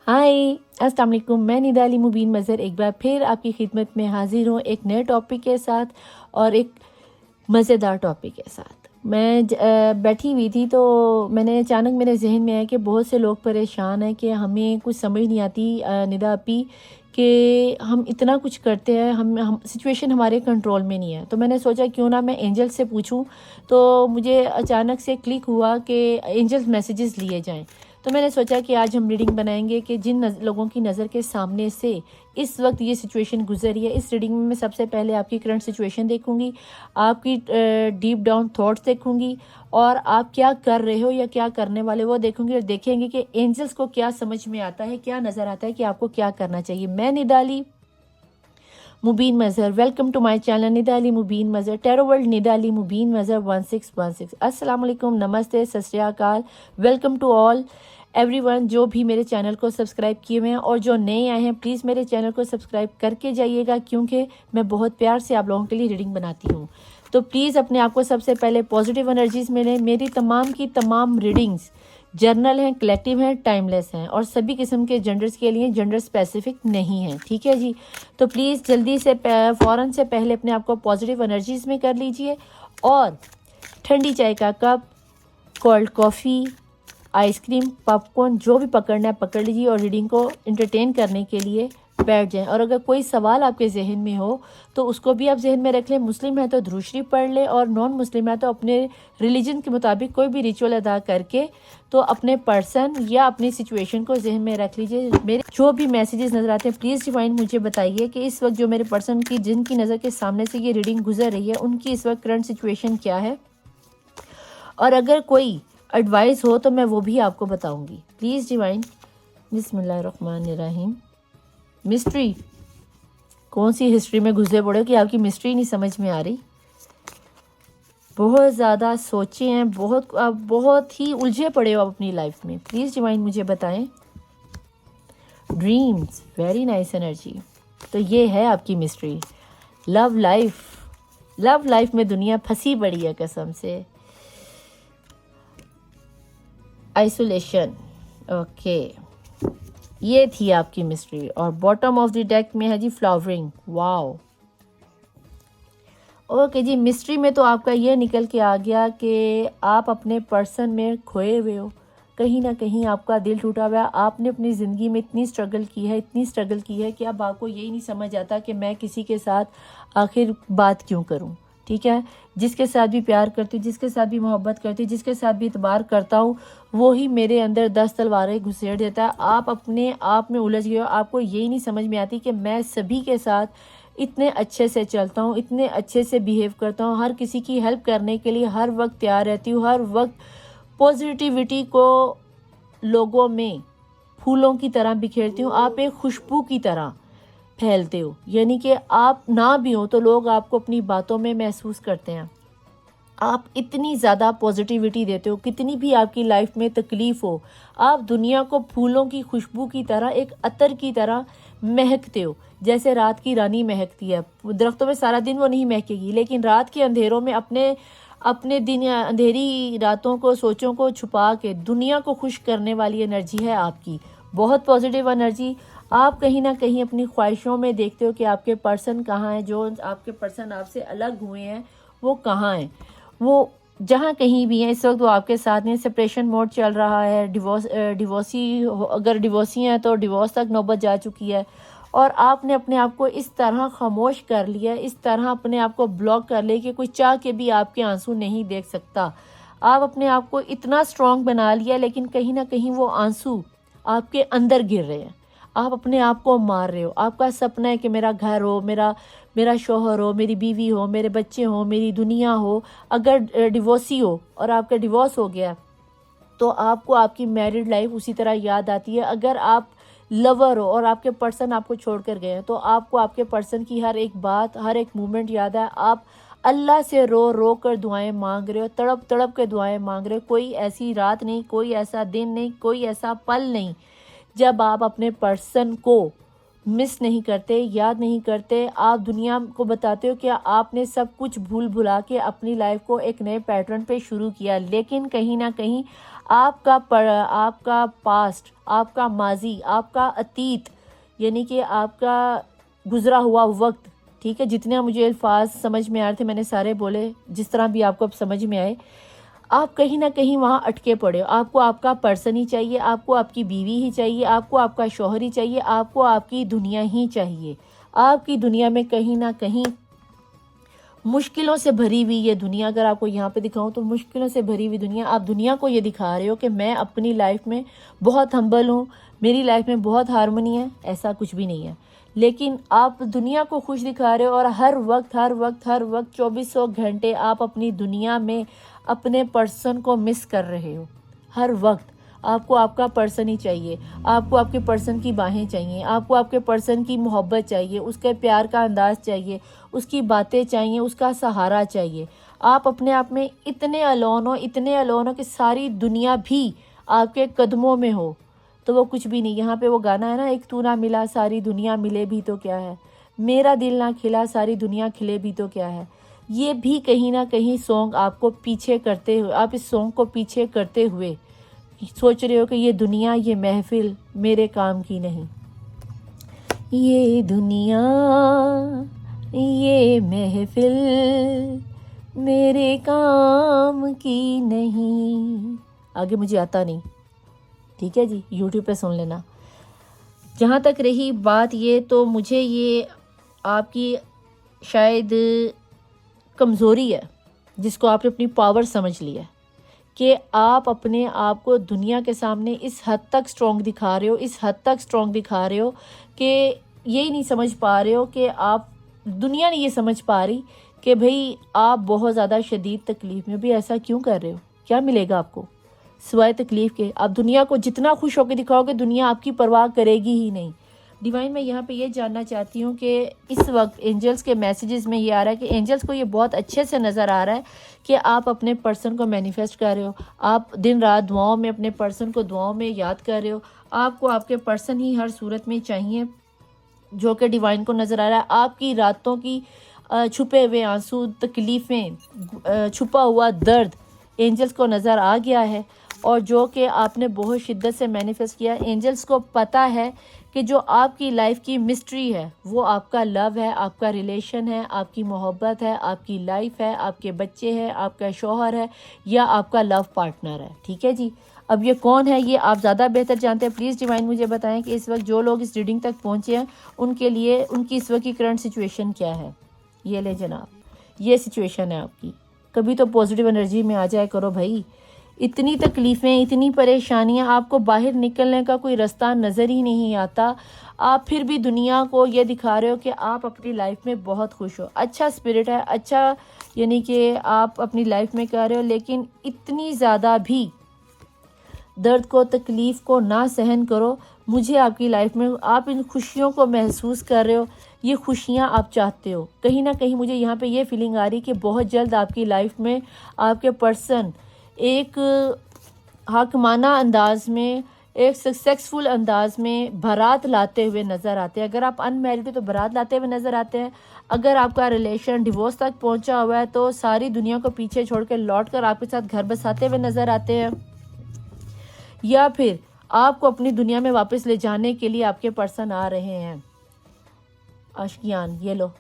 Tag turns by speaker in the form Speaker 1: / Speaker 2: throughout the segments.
Speaker 1: हाय अस्सलाम वालेकुम। मैं निदा अली मुबीन मज़हर एक बार फिर आपकी खिदमत में हाजिर हूँ एक नए टॉपिक के साथ और एक मज़ेदार टॉपिक के साथ। मैं बैठी हुई थी तो मैंने अचानक मेरे जहन में आया कि बहुत से लोग परेशान हैं कि हमें कुछ समझ नहीं आती निदा अपी कि हम इतना कुछ करते हैं, हम सिचुएशन हमारे कंट्रोल में नहीं है। तो मैंने सोचा क्यों ना मैं एंजल से पूछूं। तो मुझे अचानक से क्लिक हुआ कि एंजल्स मैसेजेस लिए जाएं। तो मैंने सोचा कि आज हम रीडिंग बनाएंगे कि जिन लोगों की नज़र के सामने से इस वक्त ये सिचुएशन गुजरी है। इस रीडिंग में मैं सबसे पहले आपकी करंट सिचुएशन देखूंगी, आपकी डीप डाउन थॉट्स देखूंगी और आप क्या कर रहे हो या क्या करने वाले वो देखूंगी और देखेंगे कि एंजल्स को क्या समझ में आता है, क्या नज़र आता है कि आपको क्या करना चाहिए। मैं Nida Ali Mubeen Mazhar, welcome to my channel Nida Ali Mubeen Mazhar, tarot world Nida Ali Mubeen Mazhar 1616। अस्सलाम वालेकुम, नमस्ते, सत श्री अकाल, वेलकम टू ऑल एवरीवन जो भी मेरे चैनल को सब्सक्राइब किए हुए हैं और जो नए आए हैं प्लीज़ मेरे चैनल को सब्सक्राइब करके जाइएगा, क्योंकि मैं बहुत प्यार से आप लोगों के लिए रीडिंग बनाती हूँ। तो प्लीज़ अपने आप को सबसे पहले पॉजिटिव एनर्जीज मिलें। मेरी तमाम की तमाम रीडिंग्स जर्नल हैं, कलेक्टिव हैं, टाइमलेस हैं और सभी किस्म के जेंडर्स के लिए जेंडर स्पेसिफिक नहीं है, ठीक है जी। तो प्लीज़ जल्दी से फ़ौरन से पहले अपने आप को पॉजिटिव एनर्जीज में कर लीजिए और ठंडी चाय का cup, cold coffee, ice cream, popcorn जो भी पकड़ना है पकड़ लीजिए और रीडिंग को एंटरटेन करने के लिए बैठ जाएं। और अगर कोई सवाल आपके जहन में हो तो उसको भी आप जहन में रख लें। मुस्लिम है तो दुरूद शरीफ पढ़ लें और नॉन मुस्लिम है तो अपने रिलीजन के मुताबिक कोई भी रिचुअल अदा करके तो अपने पर्सन या अपनी सिचुएशन को जहन में रख लीजिए। मेरे जो भी मैसेजेस नज़र आते हैं प्लीज़ डिवाइन मुझे बताइए कि इस वक्त जो मेरे पर्सन की जिनकी नज़र के सामने से ये रीडिंग गुजर रही है उनकी इस वक्त करंट सिचुएशन क्या है और अगर कोई एडवाइस हो तो मैं वो भी आपको बताऊंगी। Please divine. बिस्मिल्लाहिर्रहमानिर्रहीम। मिस्ट्री, कौन सी हिस्ट्री में घुसे पड़े कि आपकी मिस्ट्री नहीं समझ में आ रही। बहुत ज़्यादा सोचे हैं, आप बहुत ही उलझे पड़े हो आप अपनी लाइफ में। प्लीज़ डिवाइन मुझे बताएं। Dreams, very nice energy. तो ये है आपकी मिस्ट्री। लव लाइफ में दुनिया फंसी पड़ी है कसम से। आइसोलेशन, ओके, ये थी आपकी मिस्ट्री। और बॉटम ऑफ द डेक में है जी फ्लावरिंग, वाओ। ओके जी, मिस्ट्री में तो आपका ये निकल के आ गया कि आप अपने पर्सन में खोए हुए हो, कहीं ना कहीं आपका दिल टूटा हुआ है। आपने अपनी ज़िंदगी में इतनी स्ट्रगल की है कि अब आपको यही नहीं समझ आता कि मैं किसी के साथ आखिर बात क्यों करूं, ठीक है। जिसके साथ भी प्यार करती हूँ, जिसके साथ भी मोहब्बत करती हूँ, जिसके साथ भी इतबार करता हूँ, वो ही मेरे अंदर 10 तलवारें घुसेड़ देता है। आप अपने आप में उलझ गए हो, आपको यही नहीं समझ में आती कि मैं सभी के साथ इतने अच्छे से चलता हूँ, इतने अच्छे से बिहेव करता हूँ, हर किसी की हेल्प करने के लिए हर वक्त तैयार रहती हूँ, हर वक्त पॉजिटिविटी को लोगों में फूलों की तरह बिखेरती हूँ। आप एक खुशबू की तरह फैलते हो, यानी कि आप ना भी हो तो लोग आपको अपनी बातों में महसूस करते हैं। आप इतनी ज़्यादा पॉजिटिविटी देते हो, कितनी भी आपकी लाइफ में तकलीफ़ हो, आप दुनिया को फूलों की खुशबू की तरह, एक अतर की तरह महकते हो। जैसे रात की रानी महकती है, दरख्तों में सारा दिन वो नहीं महकेगी, लेकिन रात के अंधेरों में अपने अपने दिन अंधेरी रातों को, सोचों को छुपा के दुनिया को खुश करने वाली एनर्जी है आपकी, बहुत पॉजिटिव एनर्जी। आप कहीं ना कहीं अपनी ख्वाहिशों में देखते हो कि आपके पर्सन कहाँ हैं, जो आपके पर्सन आपसे अलग हुए हैं वो कहाँ हैं। वो जहाँ कहीं भी हैं इस वक्त वो आपके साथ नहीं। सेपरेशन मोड चल रहा है, अगर डिवोर्सी हैं तो डिवोर्स तक नौबत जा चुकी है और आपने अपने आप को इस तरह खामोश कर लिया, इस तरह अपने आप को ब्लॉक कर लिया कि कोई चाह के भी आपके आंसू नहीं देख सकता। आप अपने आप को इतना स्ट्रॉन्ग बना लिया, लेकिन कहीं ना कहीं वो आंसू आपके अंदर गिर रहे हैं, आप अपने आप को मार रहे हो। आपका सपना है कि मेरा घर हो, मेरा मेरा शोहर हो, मेरी बीवी हो, मेरे बच्चे हो, मेरी दुनिया हो। अगर डिवोर्सी हो और आपका डिवोर्स हो गया तो आपको आपकी मैरिड लाइफ उसी तरह याद आती है। अगर आप लवर हो और आपके पर्सन आपको छोड़कर गए हैं तो आपको आपके पर्सन की हर एक बात, हर एक मोमेंट याद है। आप अल्लाह से रो रो कर दुआएं मांग रहे हो, तड़प तड़प के दुआएं मांग रहे हो। कोई ऐसी रात नहीं, कोई ऐसा दिन नहीं, कोई ऐसा पल नहीं जब आप अपने पर्सन को मिस नहीं करते, याद नहीं करते। आप दुनिया को बताते हो कि आपने सब कुछ भूल भुला के अपनी लाइफ को एक नए पैटर्न पे शुरू किया, लेकिन कहीं ना कहीं आपका पास्ट, आपका माजी, आपका अतीत, यानी कि आपका गुजरा हुआ वक्त, ठीक है। जितने मुझे अल्फाज समझ में आ रहे थे मैंने सारे बोले, जिस तरह भी आपको अब समझ में आए। आप कहीं ना कहीं वहाँ अटके पड़े हो। आपको आपका पर्सन ही चाहिए, आपको आपकी बीवी ही चाहिए, आपको आपका शौहर ही चाहिए, आपको आपकी दुनिया ही चाहिए। आपकी दुनिया में कहीं ना कहीं मुश्किलों से भरी हुई ये दुनिया, अगर आपको यहाँ पे दिखाऊं तो मुश्किलों से भरी हुई दुनिया, आप दुनिया को ये दिखा रहे हो कि मैं अपनी लाइफ में बहुत हम्बल हूँ, मेरी लाइफ में बहुत हारमोनी है। ऐसा कुछ भी नहीं है, लेकिन आप दुनिया को खुश दिखा रहे हो और हर वक्त 2400 घंटे आप अपनी दुनिया में अपने पर्सन को मिस कर रहे हो। हर वक्त आपको आपका पर्सन ही चाहिए, आपको आपके पर्सन की बाहें चाहिए, आपको आपके पर्सन की मोहब्बत चाहिए, उसके प्यार का अंदाज चाहिए, उसकी बातें चाहिए, उसका सहारा चाहिए। आप अपने आप में इतने अलोन हो कि सारी दुनिया भी आपके कदमों में हो तो वो कुछ भी नहीं। यहाँ पे वो गाना है ना, एक तू ना मिला सारी दुनिया मिले भी तो क्या है, मेरा दिल ना खिला सारी दुनिया खिले भी तो क्या है। ये भी कहीं ना कहीं सॉन्ग आपको पीछे करते हुए, आप इस सॉन्ग को पीछे करते हुए सोच रहे हो कि ये दुनिया, ये महफिल मेरे काम की नहीं, ये दुनिया, ये महफिल मेरे काम की नहीं। आगे मुझे आता नहीं, ठीक है जी, यूट्यूब पे सुन लेना। जहाँ तक रही बात ये, तो मुझे ये आपकी शायद कमज़ोरी है जिसको आपने अपनी पावर समझ लिया, कि आप अपने आप को दुनिया के सामने इस हद तक स्ट्रॉन्ग दिखा रहे हो, कि यही नहीं समझ पा रहे हो कि आप, दुनिया नहीं ये समझ पा रही कि भाई आप बहुत ज़्यादा शदीद तकलीफ़ में भी ऐसा क्यों कर रहे हो। क्या मिलेगा आपको सिवाय तकलीफ़ के? आप दुनिया को जितना खुश होकर दिखाओगे दुनिया आपकी परवाह करेगी ही नहीं। डिवाइन, मैं यहाँ पे ये जानना चाहती हूँ कि इस वक्त एंजल्स के मैसेजेस में ये आ रहा है कि एंजल्स को ये बहुत अच्छे से नज़र आ रहा है कि आप अपने पर्सन को मैनिफेस्ट कर रहे हो, आप दिन रात दुआओं में अपने पर्सन को दुआओं में याद कर रहे हो। आपको आपके पर्सन ही हर सूरत में चाहिए, जो कि डिवाइन को नज़र आ रहा है। आपकी रातों की छुपे हुए आंसू, तकलीफ़ें, छुपा हुआ दर्द एंजल्स को नज़र आ गया है, और जो कि आपने बहुत शिद्दत से मैनिफेस्ट किया। एंजल्स को पता है कि जो आपकी लाइफ की मिस्ट्री है वो आपका लव है, आपका रिलेशन है, आपकी मोहब्बत है, आपकी लाइफ है, आपके बच्चे हैं, आपका शौहर है, या आपका लव पार्टनर है, ठीक है जी। अब ये कौन है ये आप ज़्यादा बेहतर जानते हैं। प्लीज़ डिवाइन मुझे बताएं कि इस वक्त जो लोग इस रीडिंग तक पहुँचे हैं उनके लिए उनकी इस वक्त की करंट सिचुएशन क्या है। ये ले जनाब, ये सिचुएशन है आपकी। कभी तो पॉजिटिव एनर्जी में आ जाया करो भाई। इतनी तकलीफ़ें, इतनी परेशानियां, आपको बाहर निकलने का कोई रास्ता नज़र ही नहीं आता। आप फिर भी दुनिया को ये दिखा रहे हो कि आप अपनी लाइफ में बहुत खुश हो, अच्छा स्पिरिट है, अच्छा यानी कि आप अपनी लाइफ में कर रहे हो, लेकिन इतनी ज़्यादा भी दर्द को, तकलीफ़ को ना सहन करो। मुझे आपकी लाइफ में आप इन खुशियों को महसूस कर रहे हो, ये खुशियाँ आप चाहते हो। कहीं ना कहीं मुझे यहाँ पे ये फीलिंग आ रही कि बहुत जल्द आपकी लाइफ में आपके पर्सन एक हाकमाना अंदाज में, एक सक्सेसफुल अंदाज में बारात लाते हुए नज़र आते हैं। अगर आप अनमैरिड हो तो बारात लाते हुए नज़र आते हैं। अगर आपका रिलेशन डिवोर्स तक पहुंचा हुआ है तो सारी दुनिया को पीछे छोड़ कर लौट कर आपके साथ घर बसाते हुए नज़र आते हैं, या फिर आपको अपनी दुनिया में वापस ले जाने के लिए आपके पर्सन आ रहे हैं। आशिकियान, ये लो,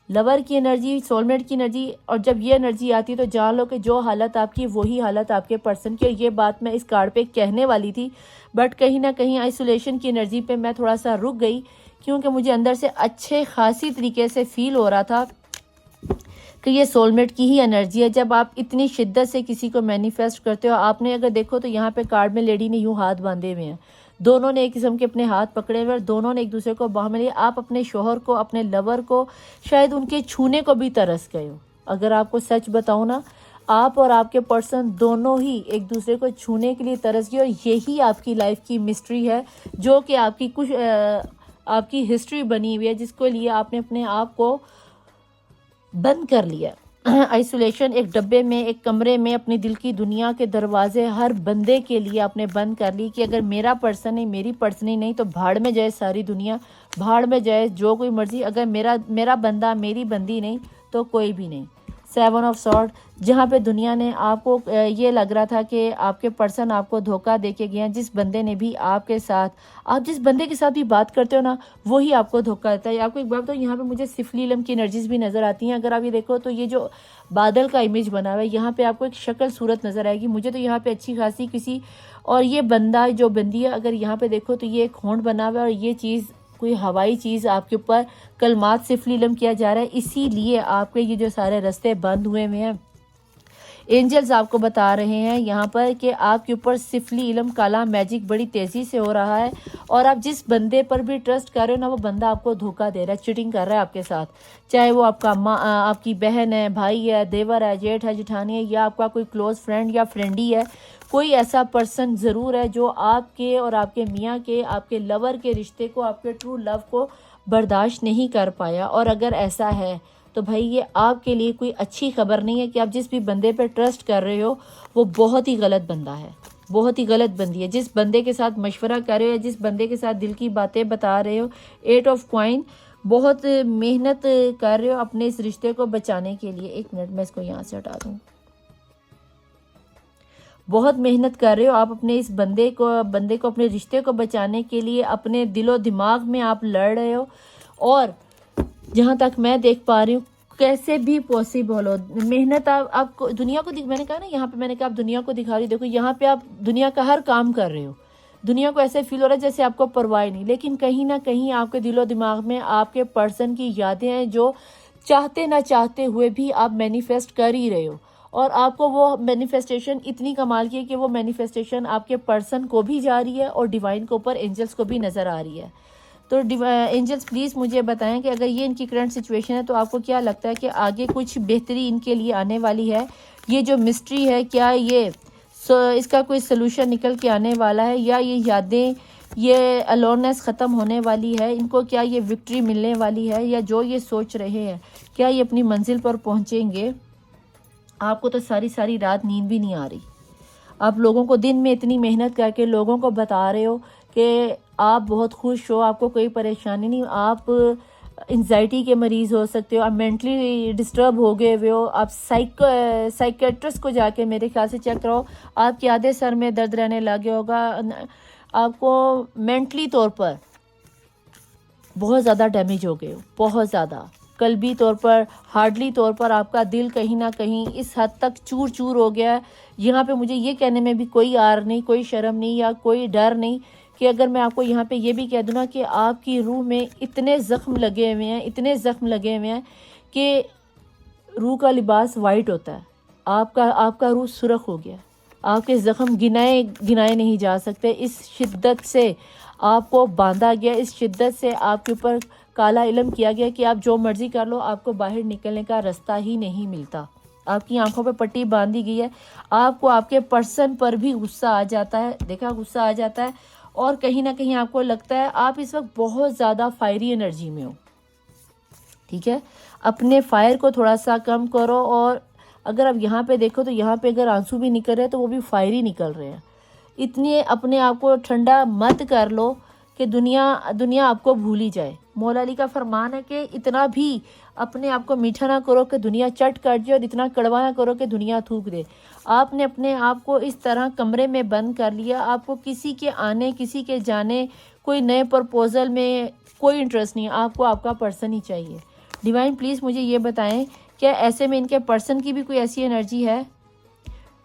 Speaker 1: लवर की एनर्जी, सोलमेट की एनर्जी। और जब ये एनर्जी आती है तो जान लो कि जो हालत आपकी वही हालत आपके पर्सन की। और ये बात मैं इस कार्ड पे कहने वाली थी, बट कहीं ना कहीं आइसोलेशन की एनर्जी पे मैं थोड़ा सा रुक गई, क्योंकि मुझे अंदर से अच्छे खासी तरीके से फील हो रहा था कि ये सोलमेट की ही एनर्जी है। जब आप इतनी शिद्दत से किसी को मैनिफेस्ट करते हो, आपने अगर देखो तो यहाँ पे कार्ड में लेडी ने यूँ हाथ बांधे हुए हैं, दोनों ने एक किस्म के अपने हाथ पकड़े हुए, दोनों ने एक दूसरे को बाह में लिया। आप अपने शोहर को, अपने लवर को, शायद उनके छूने को भी तरस गए हो। अगर आपको सच बताऊँ ना, आप और आपके पर्सन दोनों ही एक दूसरे को छूने के लिए तरस गए, और यही आपकी लाइफ की मिस्ट्री है, जो कि आपकी कुछ आपकी हिस्ट्री बनी हुई है, जिसको लिए आपने अपने आप को बंद कर लिया। आइसोलेशन, एक डब्बे में, एक कमरे में अपनी दिल की दुनिया के दरवाजे हर बंदे के लिए आपने बंद कर ली कि अगर मेरा पर्सन नहीं, मेरी पर्सनी नहीं तो भाड़ में जाए सारी दुनिया, भाड़ में जाए जो कोई मर्जी। अगर मेरा बंदा, मेरी बंदी नहीं तो कोई भी नहीं। 7 ऑफ सॉर्ड, जहाँ पे दुनिया ने आपको ये लग रहा था कि आपके पर्सन आपको धोखा दे के गए हैं। जिस बंदे ने भी आपके साथ, आप जिस बंदे के साथ भी बात करते हो ना, वही आपको धोखा देता है। आपको एक बात तो यहाँ पे मुझे सिफली इल्म की एनर्जीज भी नज़र आती हैं। अगर आप ये देखो तो ये जो बादल का इमेज बना हुआ है, यहाँ पे आपको एक शक्ल सूरत नज़र आएगी। मुझे तो यहाँ पे अच्छी खासी किसी, और ये बंदा जो बंदी है, अगर यहाँ पे देखो तो ये एक होंठ बना हुआ है, और ये चीज़ कोई हवाई चीज़ आपके ऊपर कलमात से फ्लीलम किया जा रहा है। इसीलिए आपके ये जो सारे रास्ते बंद हुए हुए हैं, एंजल्स आपको बता रहे हैं यहाँ पर कि आपके ऊपर सिफली इल्म काला मैजिक बड़ी तेज़ी से हो रहा है। और आप जिस बंदे पर भी ट्रस्ट कर रहे हो ना, वो बंदा आपको धोखा दे रहा है, चीटिंग कर रहा है आपके साथ। चाहे वो आपका माँ, आपकी बहन है, भाई है, देवर है, जेठ है, जिठानी है, या आपका कोई क्लोज फ्रेंड या फ्रेंड ही है। कोई ऐसा पर्सन ज़रूर है जो आपके और आपके मियाँ के, आपके लवर के रिश्ते को, आपके ट्रू लव को बर्दाश्त नहीं कर पाया। और अगर ऐसा है तो भाई ये आपके लिए कोई अच्छी खबर नहीं है कि आप जिस भी बंदे पे ट्रस्ट कर रहे हो वो बहुत ही गलत बंदा है, बहुत ही गलत बंदी है। जिस बंदे के साथ मशवरा कर रहे हो या जिस बंदे के साथ दिल की बातें बता रहे हो, 8 ऑफ कॉइन, बहुत मेहनत कर रहे हो अपने इस रिश्ते को बचाने के लिए। एक मिनट, मैं इसको यहाँ से हटा दूँ। बहुत मेहनत कर रहे हो आप अपने इस बंदे को अपने रिश्ते को बचाने के लिए। अपने दिलो दिमाग में आप लड़ रहे हो, और जहाँ तक मैं देख पा रही हूँ कैसे भी पॉसिबल हो मेहनत आपको दुनिया को मैंने कहा ना, यहाँ पे मैंने कहा आप दुनिया को दिखा रही हो। देखो यहाँ पे आप दुनिया का हर काम कर रहे हो, दुनिया को ऐसे फील हो रहा है जैसे आपको परवाह नहीं, लेकिन कहीं ना कहीं आपके दिलो दिमाग में आपके पर्सन की यादें हैं जो चाहते ना चाहते हुए भी आप मैनिफेस्ट कर ही रहे हो। और आपको वो मैनिफेस्टेशन इतनी कमाल की है कि वो मैनिफेस्टेशन आपके पर्सन को भी जा रही है और डिवाइन के ऊपर एंजल्स को भी नज़र आ रही है। तो एंजल्स प्लीज़ मुझे बताएं कि अगर ये इनकी करंट सिचुएशन है तो आपको क्या लगता है कि आगे कुछ बेहतरी इनके लिए आने वाली है? ये जो मिस्ट्री है, क्या ये इसका कोई सलूशन निकल के आने वाला है, या ये यादें, ये अलोननेस ख़त्म होने वाली है? इनको क्या ये विक्ट्री मिलने वाली है, या जो ये सोच रहे हैं क्या ये अपनी मंजिल पर पहुँचेंगे? आपको तो सारी सारी रात नींद भी नहीं आ रही। आप लोगों को दिन में इतनी मेहनत करके लोगों को बता रहे हो कि आप बहुत खुश हो, आपको कोई परेशानी नहीं, आप एंजाइटी के मरीज़ हो सकते हो, आप मेंटली डिस्टर्ब हो गए हुए हो, आप साइकेट्रिस्ट को जाके मेरे ख्याल से चेक कराओ। आपके आधे सर में दर्द रहने लगे होगा, आपको मेंटली तौर पर बहुत ज़्यादा डैमेज हो गए हो, बहुत ज़्यादा कल्बी तौर पर, हार्डली तौर पर आपका दिल कहीं ना कहीं इस हद तक चूर चूर हो गया है। यहाँ पे मुझे ये कहने में भी कोई आर नहीं, कोई शर्म नहीं, या कोई डर नहीं कि अगर मैं आपको यहाँ पे ये भी कह दूँ ना कि आपकी रूह में इतने ज़ख्म लगे हुए हैं, इतने ज़ख्म लगे हुए हैं कि रूह का लिबास वाइट होता है, आपका रूह सुर्ख हो गया, आपके ज़ख्म गिनाए नहीं जा सकते। इस शिद्दत से आपको बांधा गया, इस शिद्दत से आपके ऊपर काला इल्म किया गया कि आप जो मर्ज़ी कर लो, आपको बाहर निकलने का रास्ता ही नहीं मिलता। आपकी आंखों पे पट्टी बांधी गई है। आपको आपके पर्सन पर भी गुस्सा आ जाता है, देखा, गुस्सा आ जाता है, और कहीं ना कहीं आपको लगता है आप इस वक्त बहुत ज़्यादा फायरी एनर्जी में हो। ठीक है, अपने फायर को थोड़ा सा कम करो। और अगर आप यहाँ पे देखो तो यहाँ पे अगर आंसू भी निकल रहे हैं तो वो भी फायरी निकल रहे हैं। इतने अपने आप को ठंडा मत कर लो कि दुनिया आपको भूल ही जाए। मौला अली का फरमान है कि इतना भी अपने आप को मीठा ना करो कि दुनिया चट कर जाए, और इतना कड़वा ना करो कि दुनिया थूक दे। आपने अपने आप को इस तरह कमरे में बंद कर लिया, आपको किसी के आने, किसी के जाने, कोई नए प्रपोजल में कोई इंटरेस्ट नहीं, आपको आपका पर्सन ही चाहिए। डिवाइन प्लीज़ मुझे ये बताएं, क्या ऐसे में इनके पर्सन की भी कोई ऐसी एनर्जी है?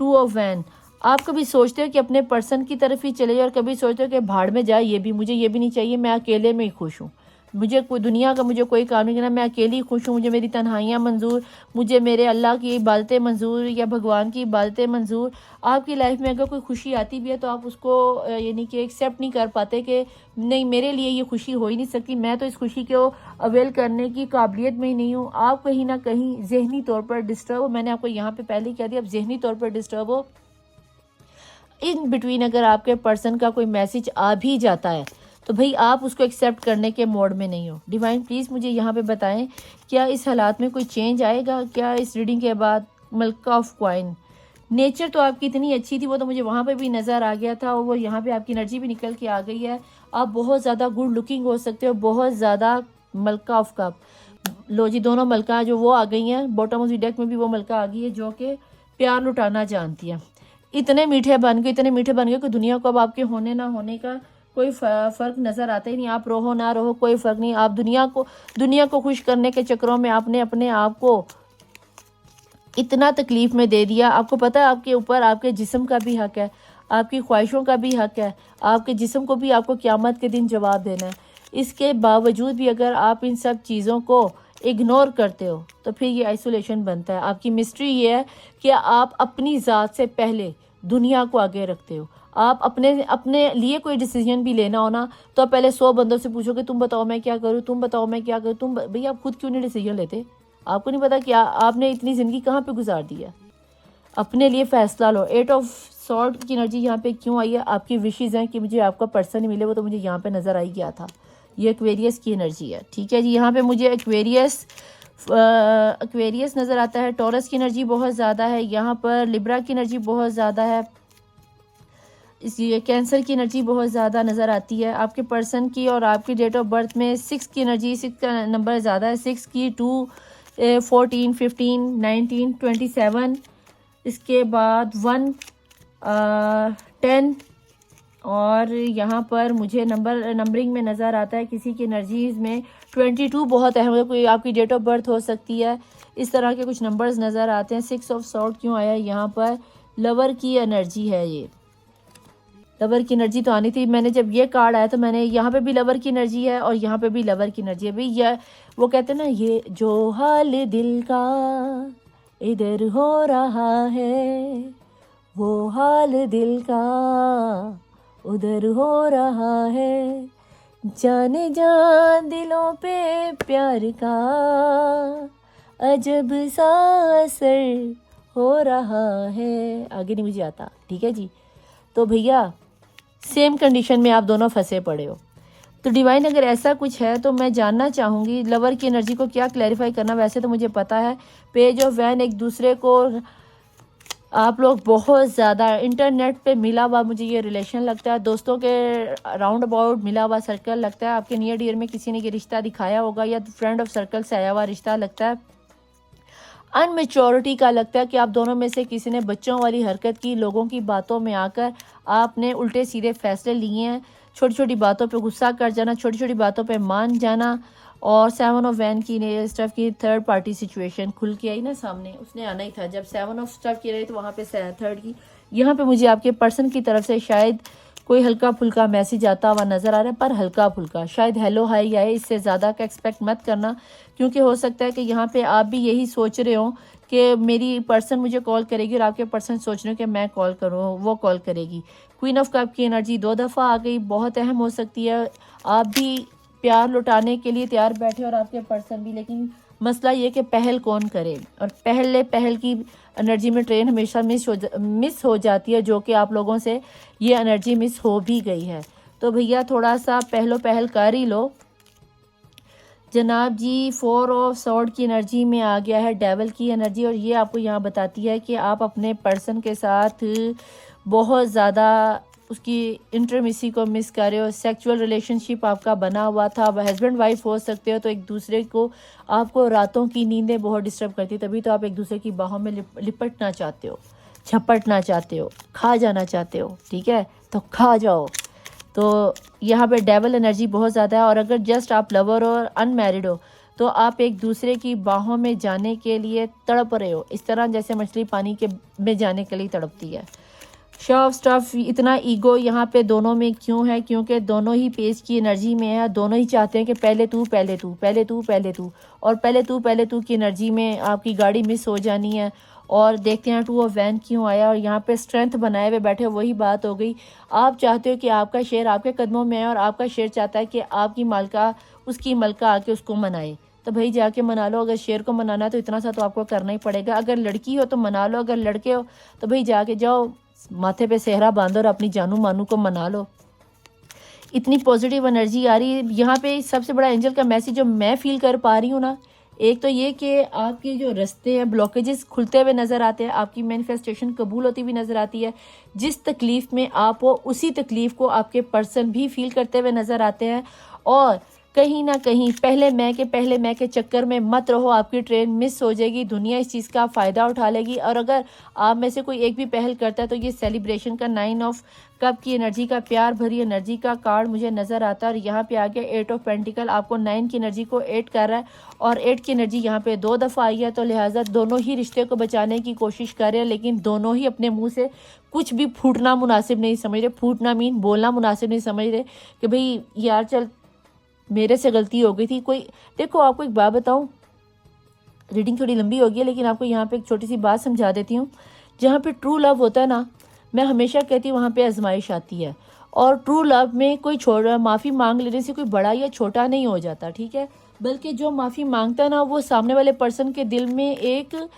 Speaker 1: 2 ऑफ वैन, आप कभी सोचते हो कि अपने पर्सन की तरफ ही चले जाओ, और कभी सोचते हो कि भाड़ में जाए, मुझे ये भी नहीं चाहिए, मैं अकेले में ही खुश हूँ, मुझे कोई दुनिया का मुझे कोई काम नहीं करना, मैं अकेली खुश हूँ, मुझे मेरी तन्हाइयाँ मंजूर, मुझे मेरे अल्लाह की इबादतें मंजूर या भगवान की इबादतें मंजूर। आपकी लाइफ में अगर कोई खुशी आती भी है तो आप उसको यानी कि एक्सेप्ट नहीं कर पाते कि नहीं, मेरे लिए ये खुशी हो ही नहीं सकती, मैं तो इस खुशी को अवेल करने की काबिलियत में ही नहीं हूँ। आप कहीं ना कहीं जहनी तौर पर डिस्टर्ब हो। मैंने आपको यहाँ पे पहले ही कह दिया, आप जहनी तौर पर डिस्टर्ब हो। इन बिटवीन अगर आपके पर्सन का कोई मैसेज आ भी जाता है तो भाई आप उसको एक्सेप्ट करने के मोड में नहीं हो। डिवाइन प्लीज़ मुझे यहाँ पे बताएं, क्या इस हालात में कोई चेंज आएगा? क्या इस रीडिंग के बाद? मलका ऑफ कॉइन, नेचर तो आपकी इतनी अच्छी थी, वो तो मुझे वहाँ पे भी नज़र आ गया था, और वो यहाँ पे आपकी एनर्जी भी निकल के आ गई है। आप बहुत ज़्यादा गुड लुकिंग हो सकते हो, बहुत ज़्यादा। मलका ऑफ कप, लो जी, दोनों मलका जो वो आ गई हैं, बॉटम ऑफ द डेक में भी वो मलका आ गई है जो कि प्यार लुटाना जानती है। इतने मीठे बन गए, इतने मीठे बन गए कि दुनिया को अब आपके होने ना होने का कोई फ़र्क नज़र आता ही नहीं। आप रहो ना रहो कोई फ़र्क नहीं। आप दुनिया को खुश करने के चक्करों में आपने अपने आप को इतना तकलीफ़ में दे दिया। आपको पता है आपके ऊपर आपके जिस्म का भी हक़ है, आपकी ख्वाहिशों का भी हक़ है, आपके जिस्म को भी आपको क़यामत के दिन जवाब देना है। इसके बावजूद भी अगर आप इन सब चीज़ों को इग्नोर करते हो तो फिर ये आइसोलेशन बनता है। आपकी मिस्ट्री ये है कि आप अपनी ज़ात से पहले दुनिया को आगे रखते हो। आप अपने लिए कोई डिसीजन भी लेना हो ना तो आप पहले 100 बंदों से पूछो कि तुम बताओ मैं क्या करूँ, तुम बताओ मैं क्या करूँ। तुम भैया आप खुद क्यों नहीं डिसीजन लेते? आपको नहीं पता क्या आपने इतनी ज़िंदगी कहाँ पे गुजार दी है? अपने लिए फ़ैसला लो। 8 ऑफ सॉर्ड की एनर्जी यहाँ पे क्यों आई है? आपकी विशेज़ हैं कि मुझे आपका पर्सन ही मिले, वो तो मुझे यहाँ पे नज़र आई गया था। ये एक्वेरियस की एनर्जी है, ठीक है जी। यहाँ पे मुझे एक्वेरियस नज़र आता है। टॉरस की एनर्जी बहुत ज़्यादा है यहाँ पर। लिब्रा की एनर्जी बहुत ज़्यादा है। इसलिए कैंसर की एनर्जी बहुत ज़्यादा नज़र आती है। आपके पर्सन की और आपकी डेट ऑफ बर्थ में 6 की एनर्जी, 6 का नंबर ज़्यादा है। 6 की 2, 14, 15, 19, 27, इसके बाद 1, 10 और यहाँ पर मुझे नंबरिंग में नज़र आता है किसी की एनर्जीज़ में 22 बहुत अहम है। कोई आपकी डेट ऑफ बर्थ हो सकती है। इस तरह के कुछ नंबर्स नज़र आते हैं। 6 ऑफ सॉर्ड क्यों आया है यहाँ पर? लवर की एनर्जी है। ये लवर की एनर्जी तो आनी थी। मैंने जब ये कार्ड आया तो मैंने यहाँ पे भी लवर की एनर्जी है और यहाँ पे भी लवर की एनर्जी है। भाई ये वो कहते हैं ना, ये जो हाल दिल का इधर हो रहा है, वो हाल दिल का उधर हो रहा है, जाने जान दिलों पे प्यार का अजब सा असर हो रहा है। आगे नहीं मुझे आता, ठीक है जी। तो भैया सेम कंडीशन में आप दोनों फंसे पड़े हो। तो डिवाइन अगर ऐसा कुछ है तो मैं जानना चाहूँगी लवर की एनर्जी को क्या क्लैरिफाई करना। वैसे तो मुझे पता है पेज ऑफ वैन एक दूसरे को आप लोग बहुत ज़्यादा इंटरनेट पे मिला हुआ मुझे ये रिलेशन लगता है। दोस्तों के राउंड अबाउट मिला हुआ सर्कल लगता है। आपके नियर डियर में किसी ने ये रिश्ता दिखाया होगा या फ्रेंड ऑफ सर्कल से आया हुआ रिश्ता लगता है। अनमेच्योरिटी का लगता है कि आप दोनों में से किसी ने बच्चों वाली हरकत की, लोगों की बातों में आकर आपने उल्टे सीधे फैसले लिए हैं। छोटी छोटी बातों पे गुस्सा कर जाना, छोटी छोटी बातों पे मान जाना। और 7 ऑफ वैन की स्टफ की थर्ड पार्टी सिचुएशन खुल के आई ना सामने, उसने आना ही था। जब 7 ऑफ स्टफ की रही तो वहाँ पे थर्ड की, यहाँ पे मुझे आपके पर्सन की तरफ से शायद कोई हल्का फुल्का मैसेज आता हुआ नज़र आ रहा है, पर हल्का फुल्का शायद हेलो हाई आए। इससे ज़्यादा का एक्सपेक्ट मत करना, क्योंकि हो सकता है कि यहाँ पे आप भी यही सोच रहे हो कि मेरी पर्सन मुझे कॉल करेगी और आपके पर्सन सोच रहे हो कि मैं कॉल करूँ, वो कॉल करेगी। क्वीन ऑफ कप की एनर्जी 2 दफ़ा आ गई, बहुत अहम हो सकती है। आप भी प्यार लुटाने के लिए तैयार बैठे और आपके पर्सन भी, लेकिन मसला ये कि पहल कौन करे। और पहल की एनर्जी में ट्रेन हमेशा मिस हो जाती है, जो कि आप लोगों से ये एनर्जी मिस हो भी गई है। तो भैया थोड़ा सा पहल कर ही लो जनाब जी। 4 ऑफ सॉर्ड की एनर्जी में आ गया है डेवल की एनर्जी, और ये आपको यहाँ बताती है कि आप अपने पर्सन के साथ बहुत ज़्यादा उसकी इंटरमिसी को मिस कर रहे हो। सेक्सुअल रिलेशनशिप आपका बना हुआ था, हस्बैंड वाइफ हो सकते हो, तो एक दूसरे को आपको रातों की नींदें बहुत डिस्टर्ब करती, तभी तो आप एक दूसरे की बाहों में लिपटना चाहते हो, झपटना चाहते हो, खा जाना चाहते हो, ठीक है, तो खा जाओ। तो यहाँ पे डेवल एनर्जी बहुत ज़्यादा है। और अगर जस्ट आप लवर और अनमैरिड हो तो आप एक दूसरे की बाहों में जाने के लिए तड़प रहे हो, इस तरह जैसे मछली पानी के में जाने के लिए तड़पती है। शो ऑफ स्टफ, इतना ईगो यहाँ पे दोनों में क्यों है? क्योंकि दोनों ही पेज की एनर्जी में है। दोनों ही चाहते हैं कि पहले तू पहले तू पहले तू पहले तू, और पहले तू की एनर्जी में आपकी गाड़ी मिस हो जानी है। और देखते हैं 2 ऑफ वैन क्यों आया, और यहाँ पे स्ट्रेंथ बनाए हुए बैठे, वही बात हो गई। आप चाहते हो कि आपका शेर आपके कदमों में है और आपका शेर चाहता है कि आपकी मालका उसकी मलका आके उसको मनाए। तो भाई जाके मना लो। अगर शेर को मनाना है तो इतना सा तो आपको करना ही पड़ेगा। अगर लड़की हो तो मना लो, अगर लड़के हो तो भाई जाके जाओ माथे पे सेहरा बांधो और अपनी जानू मानू को मना लो। इतनी पॉजिटिव एनर्जी आ रही है यहाँ पे। सबसे बड़ा एंजल का मैसेज जो मैं फील कर पा रही हूँ ना, एक तो ये कि आपके जो रास्ते हैं ब्लॉकेजेस खुलते हुए नज़र आते हैं, आपकी मैनिफेस्टेशन कबूल होती हुई नज़र आती है। जिस तकलीफ़ में आप हो उसी तकलीफ़ को आपके पर्सन भी फील करते हुए नज़र आते हैं। और कहीं ना कहीं पहले मैं के चक्कर में मत रहो, आपकी ट्रेन मिस हो जाएगी, दुनिया इस चीज़ का फ़ायदा उठा लेगी। और अगर आप में से कोई एक भी पहल करता है तो ये सेलिब्रेशन का 9 ऑफ कप की एनर्जी का, प्यार भरी एनर्जी का कार्ड मुझे नज़र आता है। और यहाँ पे आ गया 8 ऑफ पेंटिकल, आपको 9 की एनर्जी को 8 कर रहा है और 8 की एनर्जी यहाँ पे 2 दफ़ा आई है। तो लिहाजा दोनों ही रिश्ते को बचाने की कोशिश कर रहे हैं, लेकिन दोनों ही अपने मुँह से कुछ भी फूटना मुनासिब नहीं समझ रहे। फूटना मीन बोलना मुनासिब नहीं समझ रहे कि भाई यार चल मेरे से गलती हो गई थी। कोई देखो, आपको एक बात बताऊं, रीडिंग थोड़ी लंबी होगी है लेकिन आपको यहाँ पे एक छोटी सी बात समझा देती हूँ। जहाँ पे ट्रू लव होता है ना, मैं हमेशा कहती हूँ वहाँ पे आजमाइश आती है। और ट्रू लव में कोई छोटा माफ़ी मांग लेने से कोई बड़ा या छोटा नहीं हो जाता, ठीक है। बल्कि जो माफ़ी मांगता है ना, वो सामने वाले पर्सन के दिल में एक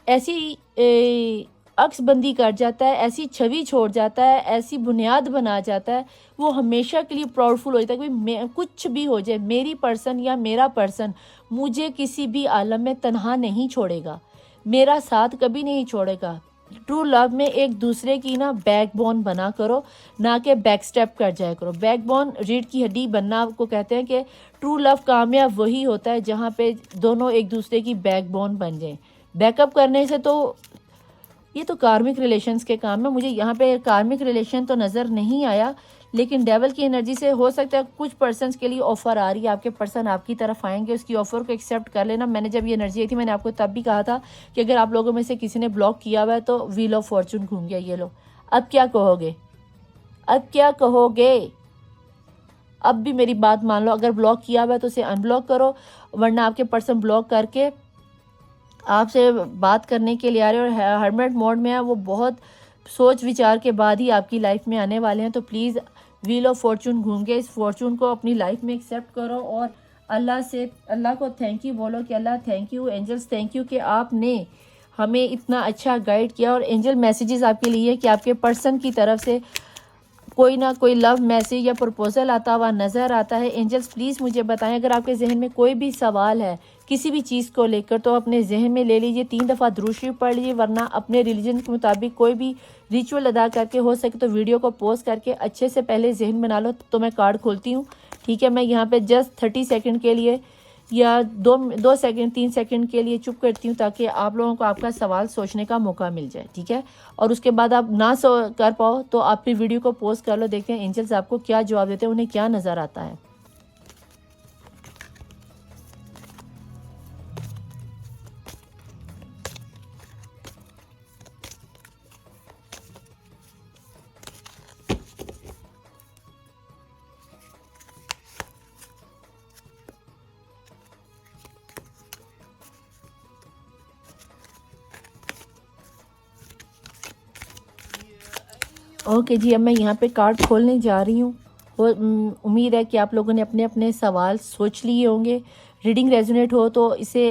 Speaker 1: ऐसी अक्सबंदी कर जाता है, ऐसी छवि छोड़ जाता है, ऐसी बुनियाद बना जाता है, वो हमेशा के लिए प्राउडफुल हो जाता है कि मैं कुछ भी हो जाए, मेरी पर्सन या मेरा पर्सन मुझे किसी भी आलम में तन्हा नहीं छोड़ेगा, मेरा साथ कभी नहीं छोड़ेगा। ट्रू लव में एक दूसरे की ना बैकबोन बना करो, ना कि बैक स्टेप कर जाया करो। बैकबोन रीढ़ की हड्डी बनना आपको कहते हैं कि ट्रू लव कामयाब वही होता है जहाँ पे दोनों एक दूसरे की बैकबोन बन जाए। बैकअप करने से तो ये तो कार्मिक रिलेशंस के काम है। मुझे यहाँ पे कार्मिक रिलेशन तो नज़र नहीं आया, लेकिन डेवल की एनर्जी से हो सकता है कुछ पर्सन्स के लिए ऑफ़र आ रही है, आपके पर्सन आपकी तरफ आएंगे, उसकी ऑफ़र को एक्सेप्ट कर लेना। मैंने जब ये एनर्जी आई थी मैंने आपको तब भी कहा था कि अगर आप लोगों में से किसी ने ब्लॉक किया हुआ है तो व्हील ऑफ फॉर्चून घूम गया। ये लो, अब क्या कहोगे, अब क्या कहोगे? अब भी मेरी बात मान लो, अगर ब्लॉक किया हुआ है तो उसे अनब्लॉक करो, वरना आपके पर्सन ब्लॉक करके आपसे बात करने के लिए आ रहे हैं और हर्मिट मोड में है, वो बहुत सोच विचार के बाद ही आपकी लाइफ में आने वाले हैं। तो प्लीज़ व्हील ऑफ फॉर्चून घूम के इस फॉर्चून को अपनी लाइफ में एक्सेप्ट करो और अल्लाह को थैंक यू बोलो कि Allah thank you, angels thank you कि आपने हमें इतना अच्छा गाइड किया। और एंजल मैसेजेस आपके लिए कि आपके पर्सन की तरफ से कोई ना कोई लव मैसेज या प्रपोजल आता हुआ नज़र आता है। एंजल्स प्लीज़ मुझे बताएं, अगर आपके जहन में कोई भी सवाल है किसी भी चीज़ को लेकर तो अपने जहन में ले लीजिए, 3 दफ़ा दुरूद शरीफ पढ़ लीजिए, वरना अपने रिलीजन के मुताबिक कोई भी रिचुअल अदा करके, हो सके तो वीडियो को पोस्ट करके अच्छे से पहले जहन बना लो। तो मैं कार्ड खोलती हूँ, ठीक है। मैं यहाँ पे जस्ट 30 सेकंड के लिए या 2 सेकंड 3 सेकंड के लिए चुप करती हूँ ताकि आप लोगों को आपका सवाल सोचने का मौका मिल जाए, ठीक है। और उसके बाद आप ना कर पाओ तो आप फिर वीडियो को पोस्ट कर लो, देखते हैं एंजल्स आपको क्या जवाब देते हैं, उन्हें क्या नज़र आता है। ओके जी, अब मैं यहाँ पे कार्ड खोलने जा रही हूँ। उम्मीद है कि आप लोगों ने अपने अपने सवाल सोच लिए होंगे। रीडिंग रेजोनेट हो तो इसे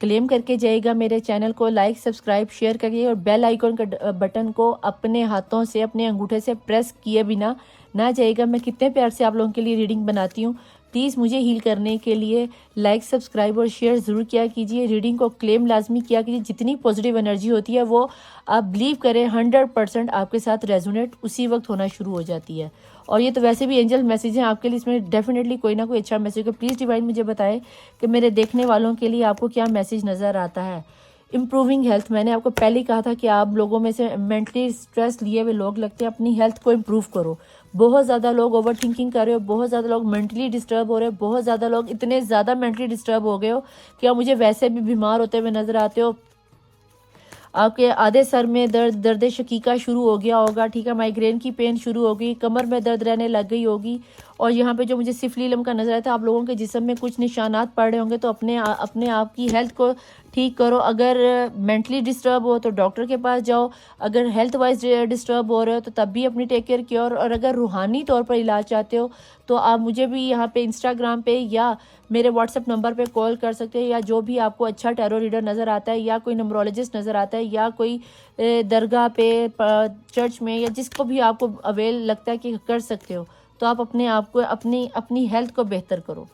Speaker 1: क्लेम करके जाइएगा, मेरे चैनल को लाइक सब्सक्राइब शेयर करिए और बेल आइकॉन का बटन को अपने हाथों से, अपने अंगूठे से प्रेस किए बिना ना जाइएगा। मैं कितने प्यार से आप लोगों के लिए रीडिंग बनाती हूँ। प्लीज़ मुझे हील करने के लिए लाइक सब्सक्राइब और शेयर ज़रूर किया कीजिए। रीडिंग को क्लेम लाजमी किया कीजिए। जितनी पॉजिटिव एनर्जी होती है वो आप बिलीव करें 100% आपके साथ रेजोनेट उसी वक्त होना शुरू हो जाती है। और ये तो वैसे भी एंजल मैसेज हैं आपके लिए, इसमें डेफिनेटली कोई ना कोई अच्छा मैसेज हो। प्लीज़ डिवाइन मुझे बताएं कि मेरे देखने वालों के लिए आपको क्या मैसेज नज़र आता है। इम्प्रूविंग हेल्थ, मैंने आपको पहले ही कहा था कि आप लोगों में से मेंटली स्ट्रेस लिए हुए लोग लगते हैं, अपनी हेल्थ को इम्प्रूव करो। बहुत ज़्यादा लोग ओवर थिंकिंग कर रहे हो, बहुत ज़्यादा लोग मेंटली डिस्टर्ब हो रहे हो, बहुत ज़्यादा लोग इतने ज़्यादा मेंटली डिस्टर्ब हो गए हो कि आप मुझे वैसे भी बीमार होते हुए नज़र आते हो। आपके आधे सर में दर्द शकीका शुरू हो गया होगा, ठीक है। माइग्रेन की पेन शुरू हो गई, कमर में दर्द रहने लग गई होगी। और यहाँ पे जो मुझे सिफलीलम का नजर आया था, आप लोगों के जिस्म में कुछ निशानात पड़ रहे होंगे। तो अपने आप की हेल्थ को ठीक करो। अगर मेंटली डिस्टर्ब हो तो डॉक्टर के पास जाओ, अगर हेल्थ वाइज डिस्टर्ब हो रहे हो तो तब भी अपनी टेक केयर किया। और अगर रूहानी तौर पर इलाज चाहते हो तो आप मुझे भी यहाँ पे इंस्टाग्राम पे या मेरे व्हाट्सएप नंबर पे कॉल कर सकते हैं, या जो भी आपको अच्छा टैरो रीडर नज़र आता है, या कोई नंबरोलॉजिस्ट नज़र आता है, या कोई दरगाह पे चर्च में, या जिसको भी आपको अवेल लगता है कि कर सकते हो, तो आप अपने आप को अपनी हेल्थ को बेहतर करो।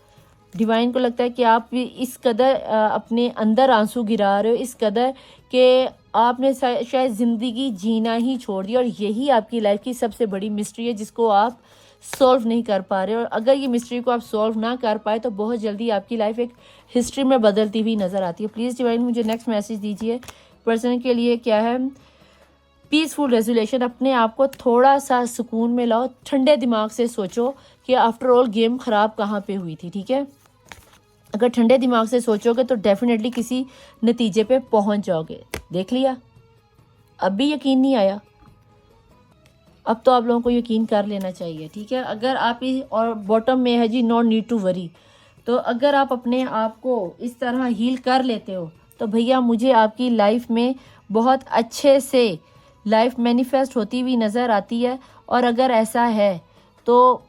Speaker 1: डिवाइन को लगता है कि आप इस कदर अपने अंदर आंसू गिरा रहे हो, इस कदर कि आपने शायद ज़िंदगी जीना ही छोड़ दिया। और यही आपकी लाइफ की सबसे बड़ी मिस्ट्री है जिसको आप सॉल्व नहीं कर पा रहे, और अगर ये मिस्ट्री को आप सॉल्व ना कर पाए तो बहुत जल्दी आपकी लाइफ एक हिस्ट्री में बदलती हुई नज़र आती है। प्लीज़ डिवाइन मुझे नेक्स्ट मैसेज दीजिए पर्सन के लिए क्या है। पीसफुल रेजोल्यूशन, अपने आप को थोड़ा सा सुकून में लाओ, ठंडे दिमाग से सोचो कि आफ्टर ऑल गेम ख़राब कहाँ पे हुई थी, ठीक है। अगर ठंडे दिमाग से सोचोगे तो डेफिनेटली किसी नतीजे पे पहुंच जाओगे। देख लिया, अब भी यकीन नहीं आया, अब तो आप लोगों को यकीन कर लेना चाहिए, ठीक है। अगर आप और बॉटम में है जी नो नीड टू वरी, तो अगर आप अपने आप को इस तरह हील कर लेते हो तो भैया मुझे आपकी लाइफ में बहुत अच्छे से लाइफ मैनिफेस्ट होती हुई नज़र आती है। और अगर ऐसा है तो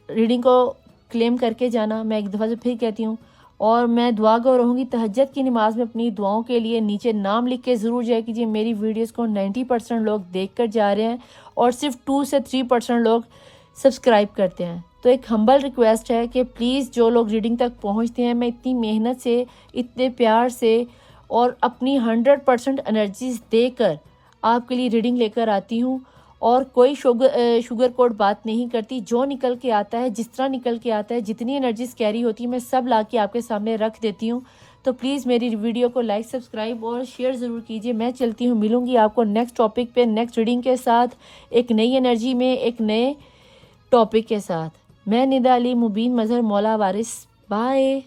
Speaker 1: रीडिंग को क्लेम करके जाना, मैं एक दफ़ा से फिर कहती हूँ। और मैं दुआ गो रहूँगी तहज्जुद की नमाज़ में अपनी दुआओं के लिए नीचे नाम लिख के ज़रूर जाए कीजिए। मेरी वीडियोस को 90% लोग देख कर जा रहे हैं और सिर्फ 2 से 3% लोग सब्सक्राइब करते हैं। तो एक हम्बल रिक्वेस्ट है कि प्लीज़ जो लोग रीडिंग तक पहुँचते हैं, मैं इतनी मेहनत से, इतने प्यार से और अपनी 100% एनर्जीज देकर आपके लिए रीडिंग लेकर आती हूँ। और कोई शुगर कोट बात नहीं करती, जो निकल के आता है, जिस तरह निकल के आता है, जितनी एनर्जीज कैरी होती है, मैं सब ला के आपके सामने रख देती हूँ। तो प्लीज़ मेरी वीडियो को लाइक, सब्सक्राइब और शेयर ज़रूर कीजिए। मैं चलती हूँ, मिलूँगी आपको नेक्स्ट टॉपिक पे, नेक्स्ट रीडिंग के साथ, एक नई एनर्जी में, एक नए टॉपिक के साथ। मैं निदा अली मुबीन मज़हर मौला वारिस, बाय।